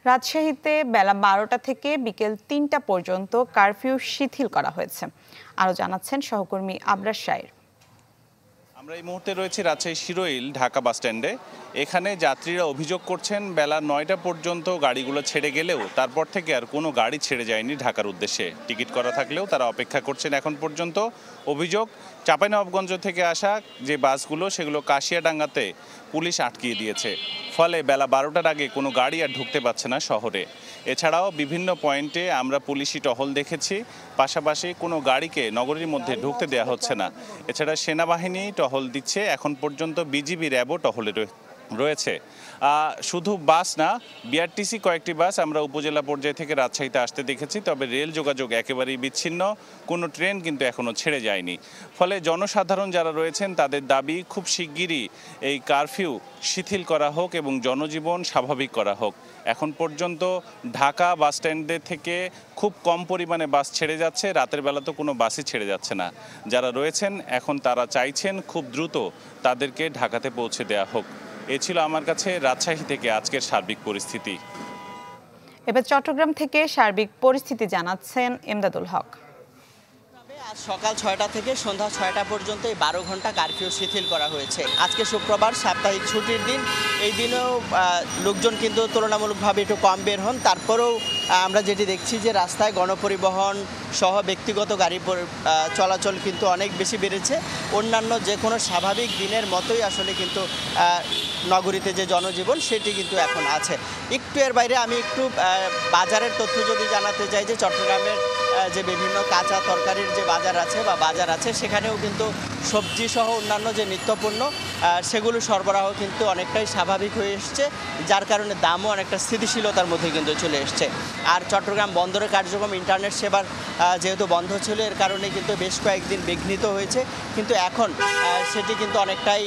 রাজশাহীতে বেলা ১২টা থেকে বিকেল ৩টা পর্যন্ত কারফিউ শিথিল করা হয়েছে। আরও জানাচ্ছেন সহকর্মী আবরার শায়ের। আমরা এই মুহূর্তে রয়েছি রাজশাহী শিরোইল ঢাকা বাস স্ট্যান্ডে। এখানে যাত্রীরা অভিযোগ করছেন বেলা ৯টা পর্যন্ত গাড়িগুলো ছেড়ে গেলেও তারপর থেকে আর কোনো গাড়ি ছেড়ে যায়নি ঢাকার উদ্দেশ্যে। টিকিট করা থাকলেও তারা অপেক্ষা করছেন এখন পর্যন্ত। অভিযোগ, চাঁপাইনবাবগঞ্জ থেকে আসা যে বাসগুলো সেগুলো কাশিয়াডাঙ্গাতে পুলিশ আটকিয়ে দিয়েছে, ফলে বেলা ১২টার আগে কোনো গাড়ি আর ঢুকতে পারছে না শহরে। এছাড়াও বিভিন্ন পয়েন্টে আমরা পুলিশি টহল দেখেছি, পাশাপাশি কোনো গাড়িকে নগরীর মধ্যে ঢুকতে দেওয়া হচ্ছে না। এছাড়া সেনাবাহিনী টহল দিচ্ছে, এখন পর্যন্ত বিজিবি র্যাবও টহলে রয়েছে। শুধু বাস না, বিআরটিসি কয়েকটি বাস আমরা উপজেলা পর্যায় থেকে রাজশাহীতে আসতে দেখেছি, তবে রেল যোগাযোগ একেবারেই বিচ্ছিন্ন, কোনো ট্রেন কিন্তু এখনও ছেড়ে যায়নি। ফলে জনসাধারণ যারা রয়েছেন তাদের দাবি খুব শিগগিরই এই কারফিউ শিথিল করা হোক এবং জনজীবন স্বাভাবিক করা হোক। এখন পর্যন্ত ঢাকা বাস স্ট্যান্ডে থেকে খুব কম পরিমাণে বাস ছেড়ে যাচ্ছে, রাতের বেলা তো কোনো বাসই ছেড়ে যাচ্ছে না। যারা রয়েছেন এখন তারা চাইছেন খুব দ্রুত তাদেরকে ঢাকাতে পৌঁছে দেওয়া হোক। এ ছিল আমার কাছে রাজশাহী থেকে আজকের সার্বিক পরিস্থিতি। এবার চট্টগ্রাম থেকে সার্বিক পরিস্থিতি জানাচ্ছেন এমদাদুল হক। আজ সকাল ৬টা থেকে সন্ধ্যা ৬টা পর্যন্ত এই ১২ ঘন্টা কারফিউ শিথিল করা হয়েছে। আজকে শুক্রবার, সাপ্তাহিক ছুটির দিন। এই দিনেও লোকজন কিন্তু তুলনামূলকভাবে একটু কম বের হন। তারপরেও আমরা যেটি দেখছি যে রাস্তায় গণপরিবহন সহ ব্যক্তিগত গাড়ি চলাচল কিন্তু অনেক বেশি বেড়েছে। অন্যান্য যে কোনো স্বাভাবিক দিনের মতোই আসলে কিন্তু নগরীতে যে জনজীবন সেটি কিন্তু এখন আছে। একটু এর বাইরে আমি একটু বাজারের তথ্য যদি জানাতে চাই, যে চট্টগ্রামের যে বিভিন্ন কাঁচা তরকারির যে বাজার আছে সেখানেও কিন্তু সবজি সহ অন্যান্য যে নিত্যপণ্য সেগুলো সরবরাহ কিন্তু অনেকটাই স্বাভাবিক হয়ে এসছে, যার কারণে দামও অনেকটা স্থিতিশীলতার মধ্যে কিন্তু চলে এসছে। আর চট্টগ্রাম বন্দরের কার্যক্রম ইন্টারনেট সেবার যেহেতু বন্ধ ছিল, এর কারণে কিন্তু বেশ কয়েকদিন বিঘ্নিত হয়েছে, কিন্তু এখন সেটি কিন্তু অনেকটাই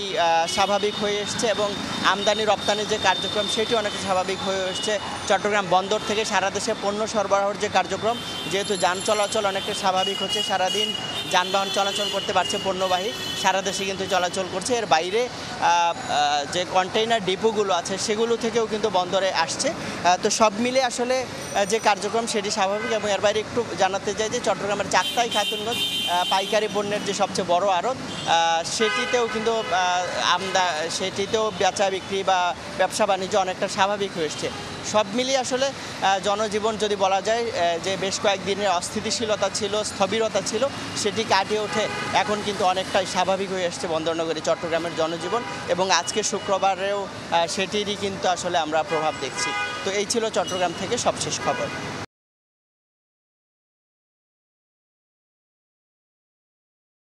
স্বাভাবিক হয়ে এসছে এবং আমদানি রপ্তানির যে কার্যক্রম সেটি অনেকটা স্বাভাবিক হয়ে এসছে। চট্টগ্রাম বন্দর থেকে সারা দেশে পণ্য সরবরাহের যে কার্যক্রম, যেহেতু যান চলাচল অনেকটা স্বাভাবিক হচ্ছে, সারাদিন যানবাহন চলাচল করতে পারছে, পণ্যবাহী সারা দেশে কিন্তু চলাচল করছে। এর বাইরে যে কন্টেইনার ডিপোগুলো আছে সেগুলো থেকেও কিন্তু বন্দরে আসছে। তো সব মিলে আসলে যে কার্যক্রম সেটি স্বাভাবিক। এবং এর বাইরে একটু জানাতে চাই যে চট্টগ্রামের চাকতাই খাতুনগঞ্জ পাইকারি পণ্যের যে সবচেয়ে বড় আড়ত, সেটিতেও কিন্তু সেটিতেও বেচা বিক্রি বা ব্যবসা বাণিজ্য অনেকটা স্বাভাবিক হয়ে এসছে। সব মিলিয়ে আসলে জনজীবন যদি বলা যায় যে বেশ কয়েকদিনের অস্থিতিশীলতা ছিল, স্থবিরতা ছিল, সেটি কাটিয়ে ওঠে এখন কিন্তু অনেকটাই স্বাভাবিক হয়ে এসছে বন্দরনগরী চট্টগ্রামের জনজীবন। এবং আজকে শুক্রবারেও সেটিরই কিন্তু আসলে আমরা প্রভাব দেখছি। তো এই ছিল চট্টগ্রাম থেকে সবশেষ খবর।